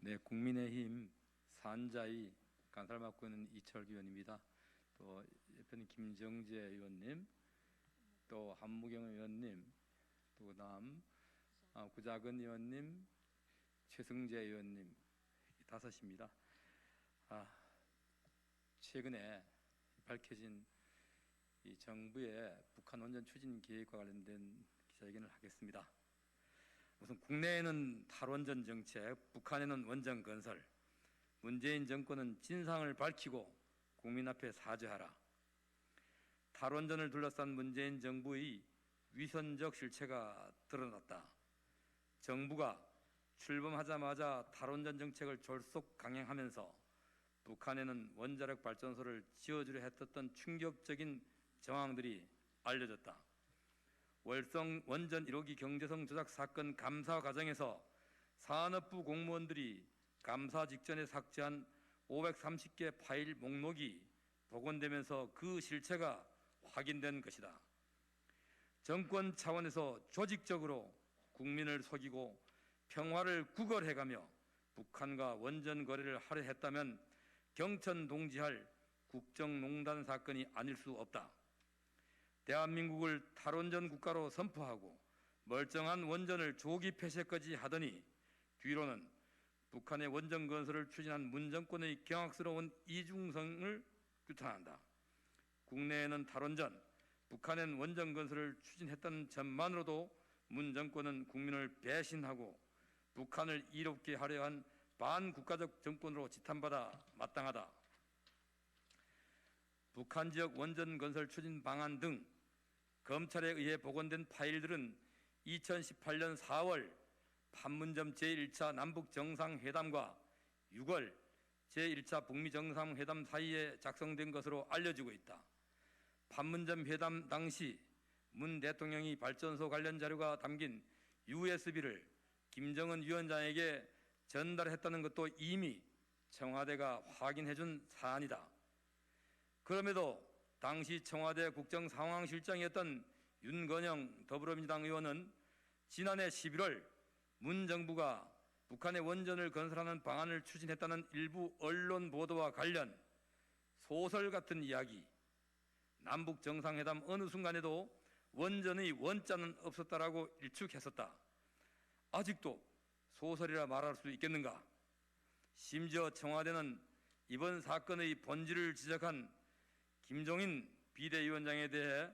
네, 국민의힘 산자위 간사를 맡고 있는 이철규 의원입니다. 또 옆에는 김정재 의원님, 또 한무경 의원님, 또 그다음 구자근 의원님, 최승재 의원님 다섯입니다. 최근에 밝혀진 이 정부의 북한 원전 추진 계획과 관련된 기자회견을 하겠습니다. 우선 국내에는 탈원전 정책, 북한에는 원전 건설. 문재인 정권은 진상을 밝히고 국민 앞에 사죄하라. 탈원전을 둘러싼 문재인 정부의 위선적 실체가 드러났다. 정부가 출범하자마자 탈원전 정책을 졸속 강행하면서 북한에는 원자력 발전소를 지어주려 했었던 충격적인 정황들이 알려졌다. 월성 원전 1호기 경제성 조작 사건 감사 과정에서 산업부 공무원들이 감사 직전에 삭제한 530개 파일 목록이 복원되면서 그 실체가 확인된 것이다. 정권 차원에서 조직적으로 국민을 속이고 평화를 구걸해가며 북한과 원전 거래를 하려 했다면 경천 동지할 국정농단 사건이 아닐 수 없다. 대한민국을 탈원전 국가로 선포하고 멀쩡한 원전을 조기 폐쇄까지 하더니 뒤로는 북한의 원전 건설을 추진한 문 정권의 경악스러운 이중성을 규탄한다. 국내에는 탈원전, 북한엔 원전 건설을 추진했다는 점만으로도 문 정권은 국민을 배신하고 북한을 이롭게 하려 한 반국가적 정권으로 지탄받아 마땅하다. 북한 지역 원전 건설 추진 방안 등 검찰에 의해 복원된 파일들은 2018년 4월 판문점 제1차 남북정상회담과 6월 제1차 북미정상회담 사이에 작성된 것으로 알려지고 있다. 판문점 회담 당시 문 대통령이 발전소 관련 자료가 담긴 USB를 김정은 위원장에게 전달했다는 것도 이미 청와대가 확인해준 사안이다. 그럼에도 당시 청와대 국정상황실장이었던 윤건영 더불어민주당 의원은 지난해 11월 문 정부가 북한의 원전을 건설하는 방안을 추진했다는 일부 언론 보도와 관련 소설 같은 이야기, 남북 정상회담 어느 순간에도 원전의 원자는 없었다라고 일축했었다. 아직도 소설이라 말할 수 있겠는가? 심지어 청와대는 이번 사건의 본질을 지적한 김종인 비대위원장에 대해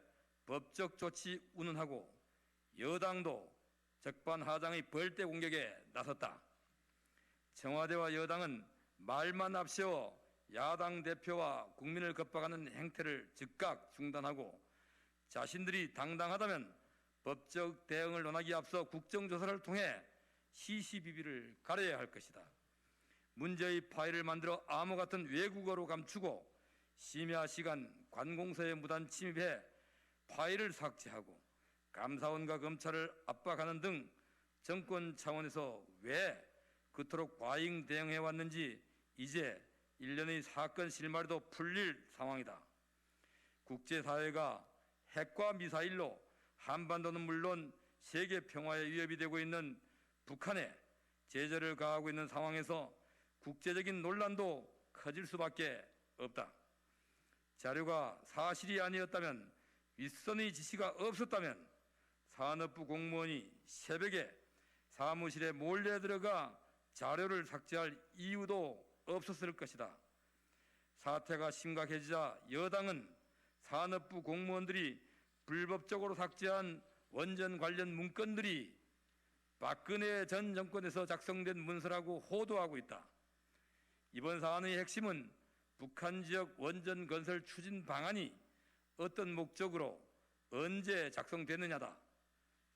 법적 조치 운운하고 여당도 적반하장의 벌떼 공격에 나섰다. 청와대와 여당은 말만 앞세워 야당 대표와 국민을 겁박하는 행태를 즉각 중단하고 자신들이 당당하다면 법적 대응을 논하기에 앞서 국정조사를 통해 시시비비를 가려야 할 것이다. 문제의 파일을 만들어 암호 같은 외국어로 감추고 심야 시간 관공서에 무단 침입해 파일을 삭제하고 감사원과 검찰을 압박하는 등 정권 차원에서 왜 그토록 과잉 대응해 왔는지 이제 1년의 사건 실마리도 풀릴 상황이다. 국제사회가 핵과 미사일로 한반도는 물론 세계 평화에 위협이 되고 있는 북한에 제재를 가하고 있는 상황에서 국제적인 논란도 커질 수밖에 없다. 자료가 사실이 아니었다면, 윗선의 지시가 없었다면 산업부 공무원이 새벽에 사무실에 몰래 들어가 자료를 삭제할 이유도 없었을 것이다. 사태가 심각해지자 여당은 산업부 공무원들이 불법적으로 삭제한 원전 관련 문건들이 박근혜 전 정권에서 작성된 문서라고 호도하고 있다. 이번 사안의 핵심은 북한 지역 원전 건설 추진 방안이 어떤 목적으로 언제 작성됐느냐다.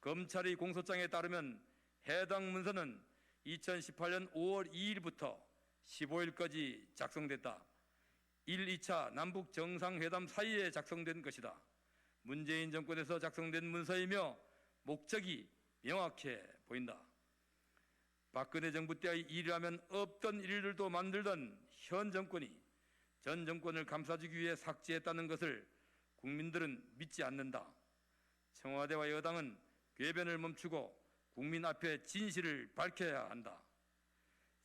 검찰의 공소장에 따르면 해당 문서는 2018년 5월 2일부터 15일까지 작성됐다. 1, 2차 남북 정상회담 사이에 작성된 것이다. 문재인 정권에서 작성된 문서이며 목적이 명확해 보인다. 박근혜 정부 때의 일이라면 없던 일들도 만들던 현 정권이 전 정권을 감싸주기 위해 삭제했다는 것을 국민들은 믿지 않는다. 청와대와 여당은 궤변을 멈추고 국민 앞에 진실을 밝혀야 한다.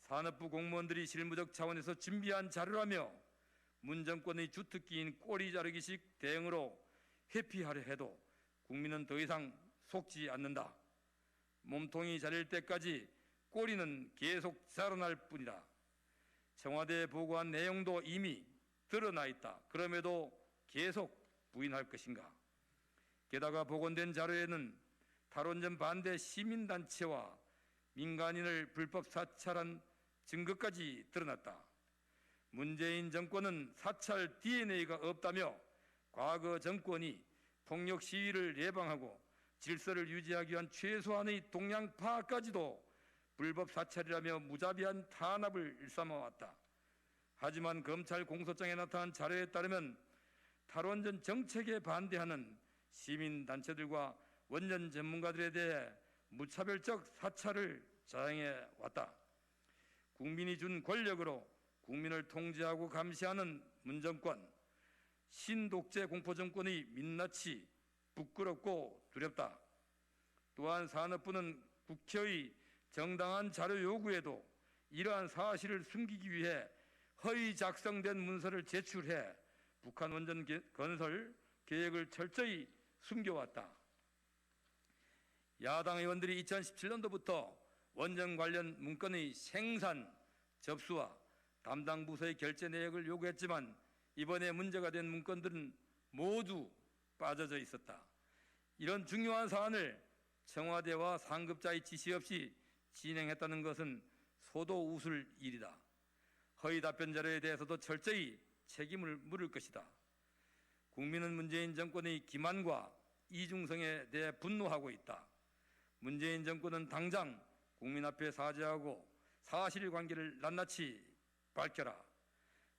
산업부 공무원들이 실무적 차원에서 준비한 자료라며 문 정권의 주특기인 꼬리 자르기식 대응으로 회피하려 해도 국민은 더 이상 속지 않는다. 몸통이 자릴 때까지 꼬리는 계속 자라날 뿐이다. 청와대에 보고한 내용도 이미 드러나 있다. 그럼에도 계속 부인할 것인가? 게다가 복원된 자료에는 탈원전 반대 시민단체와 민간인을 불법 사찰한 증거까지 드러났다. 문재인 정권은 사찰 DNA가 없다며 과거 정권이 폭력 시위를 예방하고 질서를 유지하기 위한 최소한의 동향 파악까지도 불법 사찰이라며 무자비한 탄압을 일삼아왔다. 하지만 검찰 공소장에 나타난 자료에 따르면 탈원전 정책에 반대하는 시민단체들과 원전 전문가들에 대해 무차별적 사찰을 자행해왔다. 국민이 준 권력으로 국민을 통제하고 감시하는 문정권, 신독재 공포정권의 민낯이 부끄럽고 두렵다. 또한 산업부는 국회의 정당한 자료 요구에도 이러한 사실을 숨기기 위해 허위 작성된 문서를 제출해 북한 원전 건설 계획을 철저히 숨겨왔다. 야당 의원들이 2017년도부터 원전 관련 문건의 생산, 접수와 담당 부서의 결제 내역을 요구했지만 이번에 문제가 된 문건들은 모두 빠져져 있었다. 이런 중요한 사안을 청와대와 상급자의 지시 없이 진행했다는 것은 소도 웃을 일이다. 허위 답변 자료에 대해서도 철저히 책임을 물을 것이다. 국민은 문재인 정권의 기만과 이중성에 대해 분노하고 있다. 문재인 정권은 당장 국민 앞에 사죄하고 사실관계를 낱낱이 밝혀라.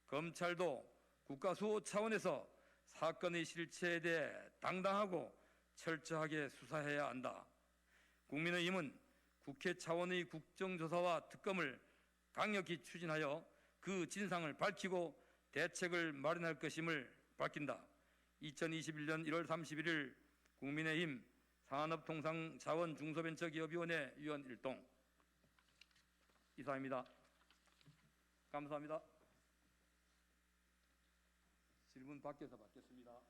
검찰도 국가수호 차원에서 사건의 실체에 대해 당당하고 철저하게 수사해야 한다. 국민의힘은 국회 차원의 국정조사와 특검을 강력히 추진하여 그 진상을 밝히고 대책을 마련할 것임을 밝힌다. 2021년 1월 31일 국민의힘 산업통상자원중소벤처기업위원회 위원 일동 이사입니다. 감사합니다. 질문 밖에서 받겠습니다.